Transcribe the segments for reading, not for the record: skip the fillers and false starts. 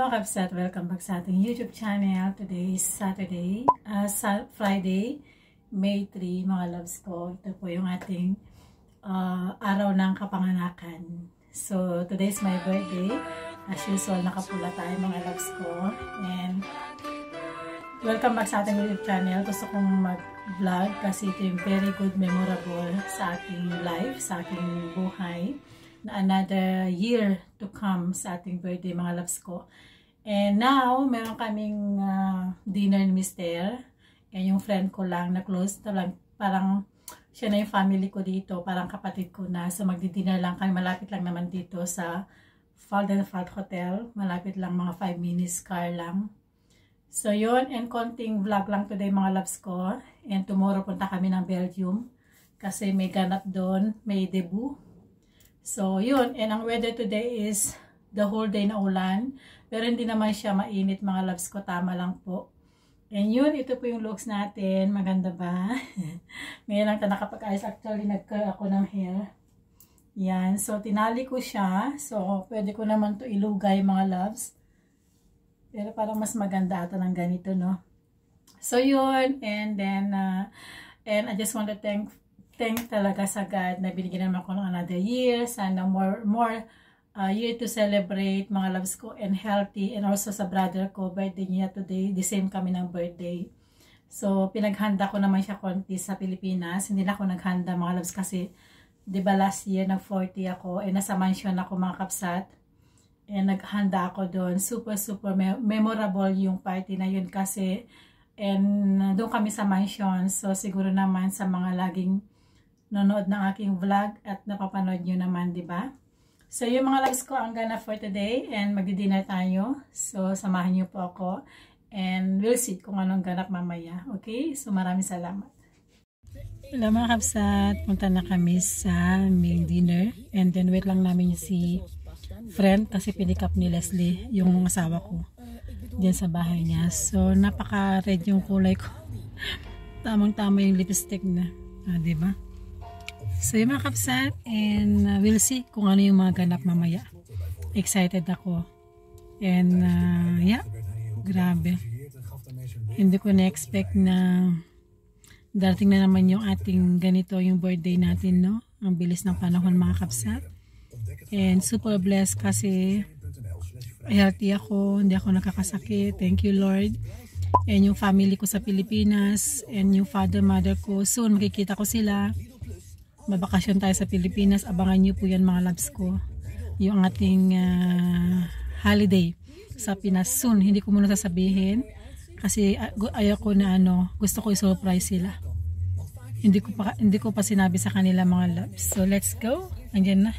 mga kabsat, welcome back sa ating YouTube channel. Today is Saturday, Friday, May 3, mga loves ko. Ito po yung ating araw ng kapanganakan. So, today is my birthday. As usual, nakapula tayo mga loves ko. And welcome back sa ating YouTube channel. Gusto kong mag-vlog kasi ito yung very good, memorable sa ating life, sa ating buhay. Na another year to come sa ating birthday mga loves ko. And now, meron kaming dinner ni Mr. And yung friend ko lang na close na lang, parang siya na yung family ko dito, parang kapatid ko na. So magdi-dinner lang kami, malapit lang naman dito sa Fald & Fald Hotel. Malapit lang, mga 5 minutes car lang. So yun, and konting vlog lang today mga loves ko. And tomorrow punta kami ng Belgium kasi may ganap doon, may debut. So, yun. And ang weather today is the whole day na ulan. Pero hindi naman siya mainit mga loves ko. Tama lang po. And yun, ito po yung looks natin. Maganda ba? Ngayon lang tayo nakapag-ayos. Actually, nag-curl ako ng hair. Yan. So, tinali ko siya. So, pwede ko naman to ilugay mga loves. Pero parang mas maganda ata ng ganito, no? So, yun. And then, and I just want to thank talaga sa God na binigyan naman ako ng another year. Sana more year to celebrate mga loves ko and healthy. And also sa brother ko, birthday niya today. The same kami ng birthday. So, pinaghanda ko naman siya konti sa Pilipinas. Hindi na ako naghanda mga loves kasi diba last year nag-40 ako. And nasa mansion ako mga kapsat. And naghanda ako doon. Super memorable yung party na yun kasi. And doon kami sa mansion. So, siguro naman sa mga laging nanood ng aking vlog at napapanood nyo naman, di ba? So, yung mga loves ko ang gana for today and magdi-dinner tayo. So, samahan nyo po ako and we'll see kung anong ganap mamaya. Okay? So, maraming salamat. Hello mga kapsat, punta na kami sa main dinner and then wait lang namin si friend kasi pinikap ni Leslie yung asawa ko diyan sa bahay niya. So, napaka-red yung kulay ko. Tamang-tama yung lipstick na. Di ba? So yung mga kapsat, and we'll see kung ano yung mga ganap mamaya. Excited ako. And yeah, grabe. Hindi ko na-expect na darating na naman yung ating ganito, yung birthday natin, no? Ang bilis ng panahon mga kapsat. And super blessed kasi healthy ako, hindi ako nakakasakit. Thank you Lord. And yung family ko sa Pilipinas, and yung father, mother ko, soon makikita ko sila. Mabakasyon tayo sa Pilipinas. Abangan nyo po yan mga loves ko. Yung ating holiday sa Pinas soon. Hindi ko muna sasabihin. Kasi ayaw ko na gusto ko i-surprise sila. Hindi ko pa sinabi sa kanila mga loves. So let's go. Andyan na.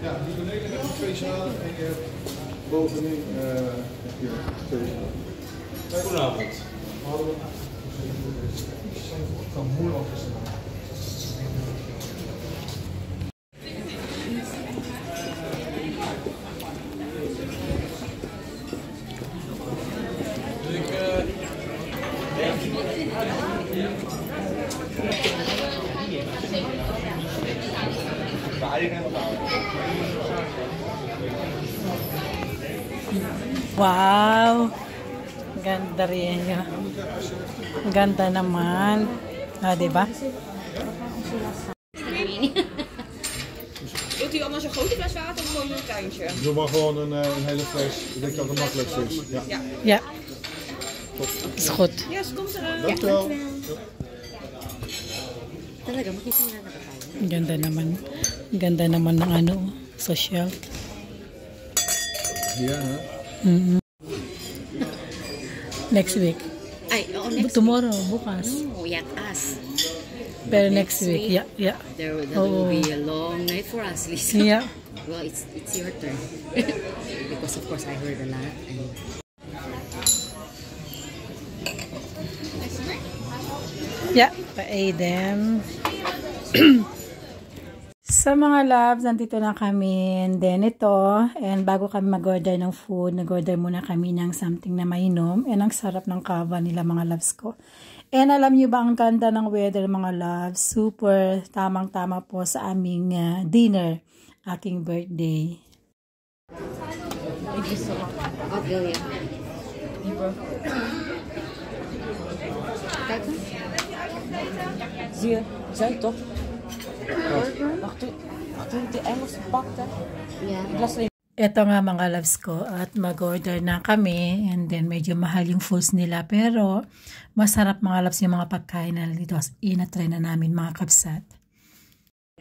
Ja, die beneden heb je speciaal en je hebt bovenin heb je speciaal. Goedenavond. Het kan moeilijk zijn. Wow! Ganda rin yun. Ganda naman. Diba? Wilt u anders een grote fles water of gewoon een tuintje? Doe maar gewoon een hele fles. Ik denk dat het makkelijkste is. Ja. Ja. Is goed. Ja, ze komt eraan. Dankjewel. Talaga, makikita na tayo. Ganda naman. Ganda naman ng social. Ja, hè? Next week. Ay, next Tomorrow, bukas. No, yeah, us. Pero next week. Yeah. There will be a long night for us, Lisa. Yeah. Well, it's your turn. Because of course I heard a lot. Yeah, pa-aid them. So mga loves, nandito na kami. And then ito, and bago kami mag-order ng food, nag-order muna kami ng something na mainom. And ang sarap ng kava nila mga loves ko. And alam nyo ba ang ganda ng weather mga loves? Super tamang-tama po sa aming dinner, aking birthday. Okay, Zie je, zei toch? Wacht toen ik de Engelse pakte. Yeah. Ik las alleen. Ito nga mga loves ko at mag-order na kami and then medyo mahal yung foods nila pero masarap mga loves yung mga pagkain na dito. Inatry na namin mga kapsat.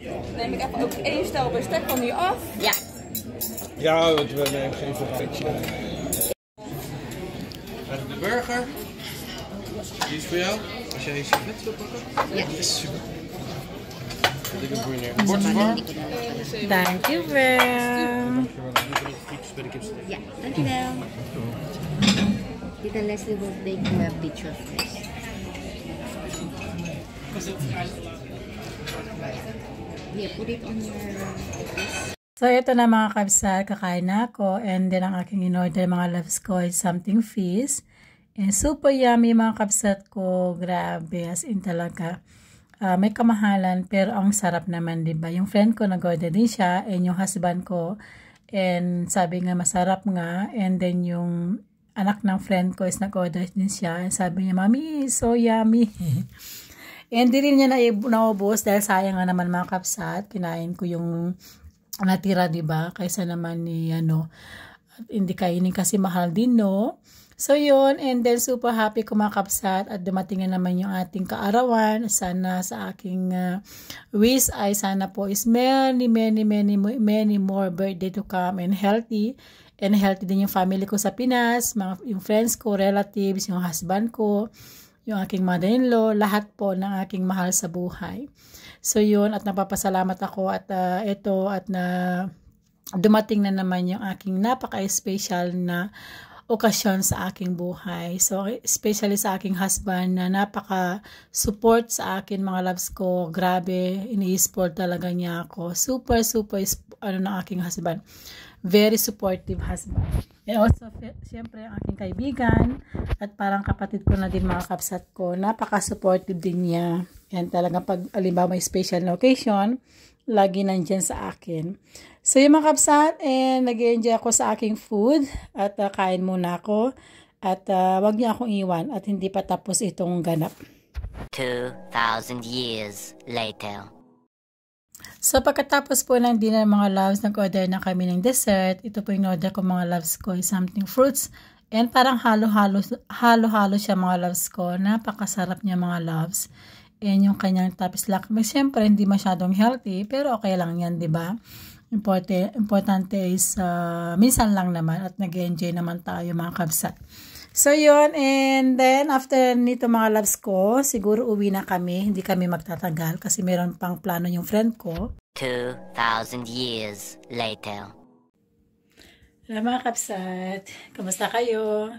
Neem ik even ook 1 stel bestek van hier af. Ja. Ja, want we nemen geen vergetje. De burger. Die is voor jou. Als jij je servet wil pakken. Ja. Super. Ik heb voor je neer. Bord warm. Thank you, Vel. Ja, dankjewel. Tita Leslie will take a picture first. Yeah, put it on your this. So ito na mga kapsat, kakain na ako and then ang aking in-order mga loves ko is something fish. And super yummy mga kapsat ko, grabe as in talaga. May kamahalan pero ang sarap naman, diba? Yung friend ko nag-order din siya and yung husband ko and sabi nga masarap nga and then yung anak ng friend ko is nag-order din siya and sabi niya, Mami, so yummy. And di rin niya naubos dahil sayang nga naman mga kapsat, kinain ko yung natira, diba? Kaysa naman ni hindi kainin kasi mahal din, no? So yun, and then super happy ko mga kapsat at dumating na naman yung ating kaarawan. Sana sa aking wish ay sana po is many more birthday to come and healthy din yung family ko sa Pinas, yung friends ko, relatives, yung husband ko, yung aking mother-in-law, lahat po ng aking mahal sa buhay. So yun, at napapasalamat ako at dumating na naman yung aking napaka-special na okasyon sa aking buhay. So, especially sa aking husband na napaka-support sa akin mga loves ko. Grabe, ini-support talaga niya ako. Super, ng aking husband. Very supportive husband. And also, siyempre, ang aking kaibigan at parang kapatid ko na din mga kapsat ko. Napaka-supportive din niya. And talagang pag alimbawa may special na occasion, lagi nandyan sa akin. So yung mga kapsat, and nag-enjoy ako sa aking food at kain muna ako at wag niya akong iwan at hindi pa tapos itong ganap. 2,000 years later. So pagkatapos po ng dinner mga loves, nag-order na kami ng dessert. Ito po yung order ko mga loves ko, something fruits and parang halo-halo siya mga loves ko. Napakasarap niya mga loves. And yung kanyang tapis lakme, siyempre hindi masyadong healthy pero okay lang yan, di ba? Importante is minsan lang naman at nag-enjoy naman tayo mga kapsat. So yun, and then after nito mga loves ko, siguro uwi na kami, hindi kami magtatagal kasi meron pang plano yung friend ko. 2,000 years later. Hello mga kapsat, kamusta kayo?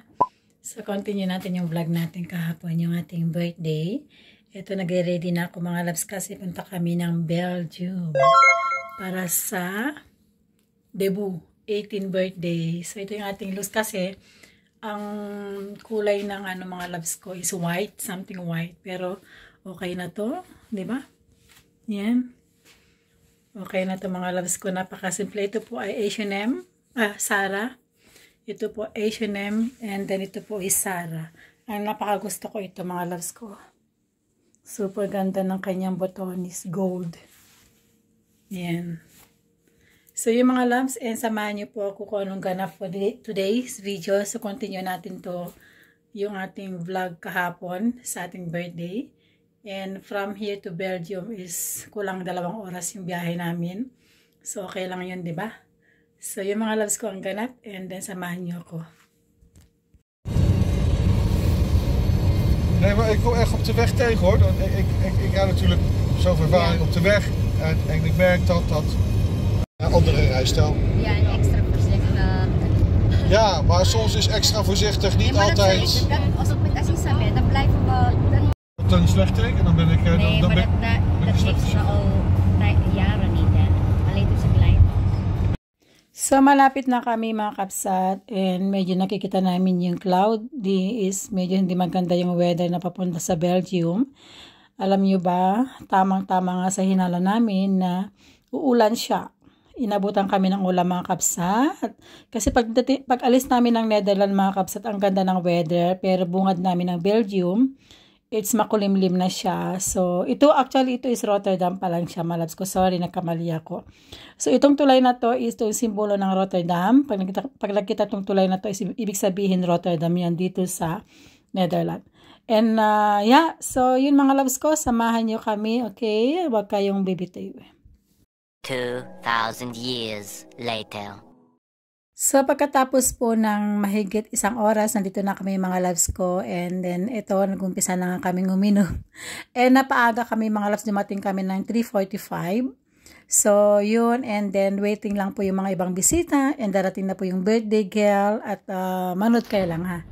So continue natin yung vlog natin kahapon, yung ating birthday. Ito nag-ready na ako mga loves kasi punta kami ng Belgium para sa debut, 18th birthday. So ito yung ating loose kasi ang kulay ng mga loves ko is white, something white. Pero okay na to, di ba? Yan. Okay na to mga loves ko, napakasimple. Ito po ay H&M, Zara. Ito po H&M and then ito po is Zara. Ang napakagusto ko ito mga loves ko. Super ganda ng kanyang botones, gold. Yan. So yung mga loves, and samahan niyo po ako kung anong ganap for today's video. So continue natin to yung ating vlog kahapon sa ating birthday. And from here to Belgium is kulang 2 oras yung biyahe namin. So okay lang yun, di ba? So yung mga loves ko ang ganap and then samahan niyo ako. Nee, maar ik kom echt op de weg tegen hoor. Ik rijd natuurlijk zoveel ervaring op de weg. En ik merk dat een andere rijstijl. Ja, en extra voorzichtig. Ja, maar soms is extra voorzichtig niet altijd. Als het met Azisabe, dan blijven we. Dan een slecht teken, dan ben ik. Nee, dan maar ben dat heeft ze al jaren niet, hè? So, malapit na kami mga kapsat and medyo nakikita namin yung cloud. Medyo hindi maganda yung weather na papunta sa Belgium. Alam nyo ba, tamang-tama nga sa hinala namin na uulan siya. Inabutan kami ng ulan mga kapsat. Kasi pag alis namin ng Netherlands mga kapsat, ang ganda ng weather. Pero bungad namin ng Belgium, it's makulimlim na siya. So, ito is Rotterdam pa lang siya, malabs ko. Sorry, nagkamali ako. So, itong tulay na to is yung simbolo ng Rotterdam. Pag nakita itong tulay na to, ibig sabihin Rotterdam yan dito sa Netherlands. And, yeah. So, yun mga loves ko, samahan nyo kami, okay? Huwag kayong bibitiw. 2,000 years later. So, pagkatapos po ng mahigit 1 oras, nandito na kami mga loves ko. And then, ito, nag-umpisa na nga kami uminom. And napaaga kami mga loves, dumating kami ng 3:45. So, yun. And then, waiting lang po yung mga ibang bisita. And darating na po yung birthday girl. At manood kayo lang ha.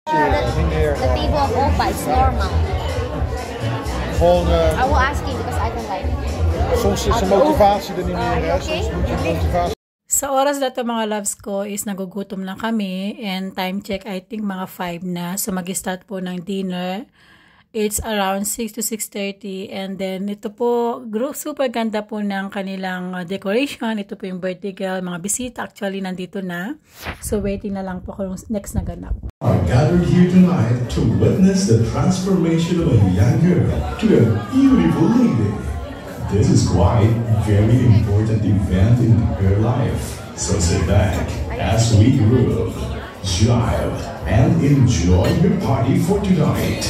The table of Opa is normal. I will ask you because I don't like it. Soms is de motivatie er niet meer. Okay? Soms moet je motivatie. Sa oras na to mga loves ko is nagugutom lang kami and time check I think mga 5 na. So mag-start po ng dinner. It's around 6 to 6:30 and then ito po super ganda po ng kanilang decoration. Ito po yung birthday girl, mga bisita actually nandito na. So waiting na lang po kung next na ganap. Are gathered here tonight to witness the transformation of a young girl to a beautiful lady. This is quite a very important event in her life. So sit back as we groove, jive, and enjoy the party for tonight.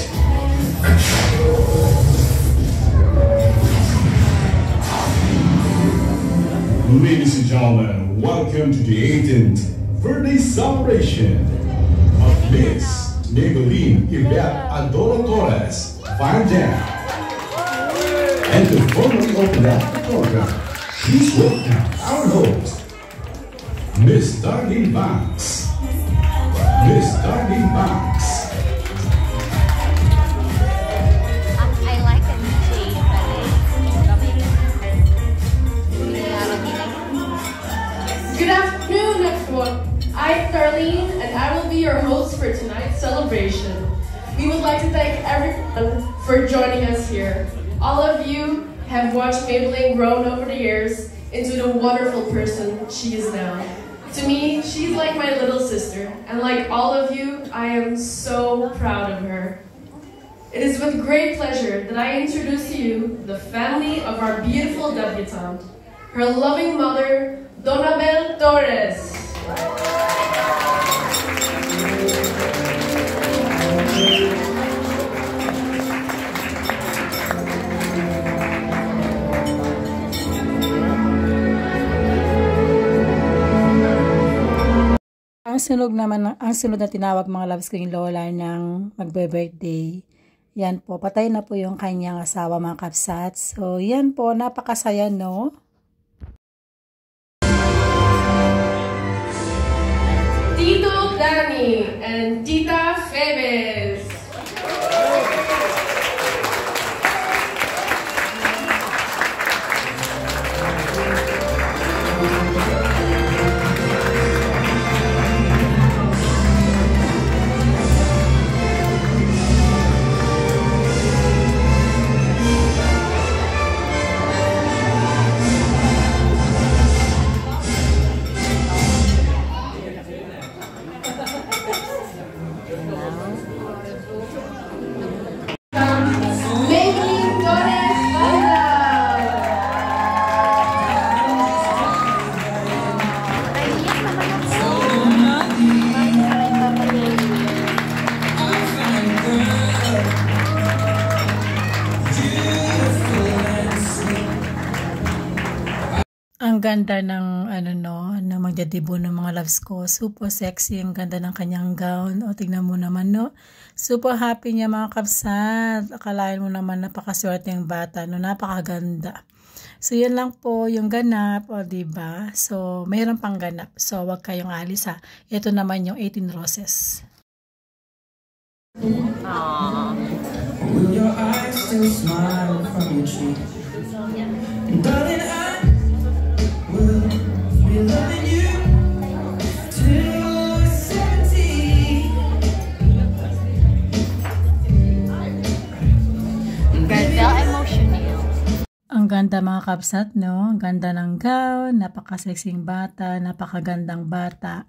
Ladies and gentlemen, welcome to the 18th birthday celebration of Miss Maybelline Yvette Adora Torres, Fine Jam. And to formally open up the program, please welcome our host, Miss Darlene Banks. Miss Darlene Banks. I like a DJ, Good afternoon, everyone. I'm Darlene, and I will be your host for tonight's celebration. We would like to thank everyone for joining us here. All of you have watched Maybelline grow over the years into the wonderful person she is now. To me, she's like my little sister, and like all of you, I am so proud of her. It is with great pleasure that I introduce to you the family of our beautiful debutante, her loving mother, Donabel Torres. Ang sunod na tinawag mga loves ko yung lola ng magbe-birthday. Yan po, patay na po yung kanyang asawa mga kapsats. So yan po, napakasaya no? Tito Danny and Tita Febes. Ang ganda ng na magdadebo ng mga loves ko. Super sexy, ang ganda ng kanyang gown. O tingnan mo naman no. Super happy niya mga kapsat. Akalain mo naman napakaswerte yung bata no, napakaganda. So yan lang po yung ganap, o diba? So mayroon pang ganap. So wag kayong alis ha. Ito naman yung 18 roses. Will your eyes still smile from your cheek? Darling, I will be loving you. ganda mga kapsat, no? Ang ganda ng gown, napaka-sexing bata, napakagandang bata.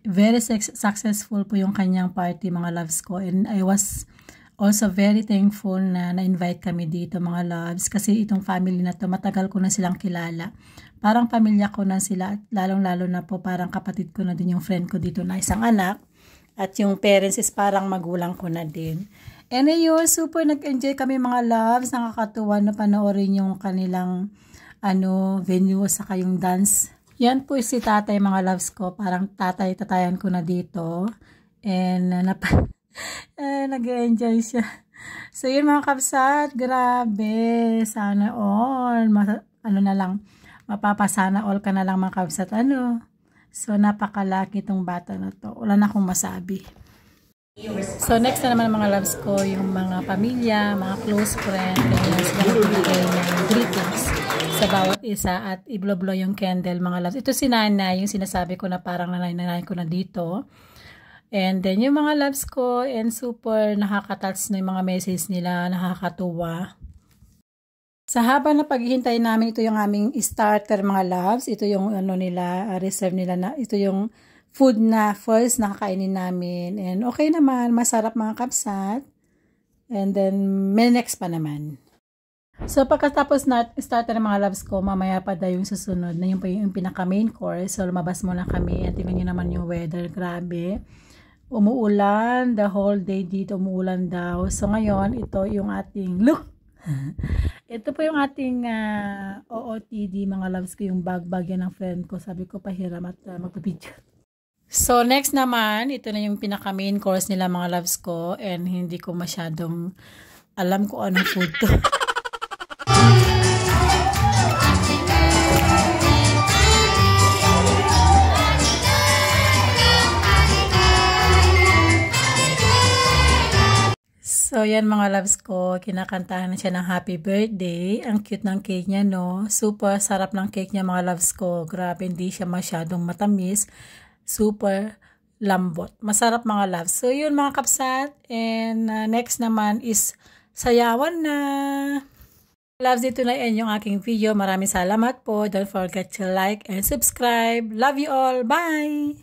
Very successful po yung kanyang party mga loves ko. And I was also very thankful na na-invite kami dito mga loves. Kasi itong family na to, matagal ko na silang kilala. Parang pamilya ko na sila at lalong-lalo na po parang kapatid ko na din yung friend ko dito na isang anak. At yung parents is parang magulang ko na din. And ayun, super nag-enjoy kami mga loves. Nakakatuwa na panoorin yung kanilang venue saka yung dance. Yan po si tatay mga loves ko. Parang tatayan ko na dito. And nag-enjoy siya. So yun mga kapsat, grabe. Sana all. Mapapasana all ka na lang mga kapsat. So napakalaki tong bata na to. Wala na akong masabi. So next na naman mga loves ko, yung mga pamilya, mga close friend, ganyan sila magbibigay ng greetings sa bawat isa at i-blow yung candle mga loves. Ito si nanay, yung sinasabi ko na parang nanay ko na dito. And then yung mga loves ko, and super nakaka-touch na yung mga message nila, nakakatuwa. Sa haba na paghihintay namin, ito yung aming starter mga loves. Ito yung reserve nila na, ito yung food na first nakakainin namin. And okay naman, masarap mga kapsat. And then, may next pa naman. So, pagkatapos na starter ng mga loves ko, mamaya pa daw yung susunod na yung pinaka main course. So, lumabas muna kami. At tingnan nyo naman yung weather. Grabe. Umuulan. The whole day dito umuulan daw. So, ngayon, ito yung ating look. Ito po yung ating OOTD mga loves ko. Yung bag yan ng friend ko. Sabi ko, pahiram at magpapicture. So, next naman, ito na yung pinaka main course nila mga loves ko. And hindi ko masyadong alam kung anong food to. So, yan mga loves ko. Kinakantahan na siya ng happy birthday. Ang cute ng cake niya, no? Super sarap ng cake niya mga loves ko. Grabe, hindi siya masyadong matamis. Super lambot. Masarap mga loves. So, yun mga kapsat. And next naman is sayawan na. Loves, dito na yan yung aking video. Maraming salamat po. Don't forget to like and subscribe. Love you all. Bye!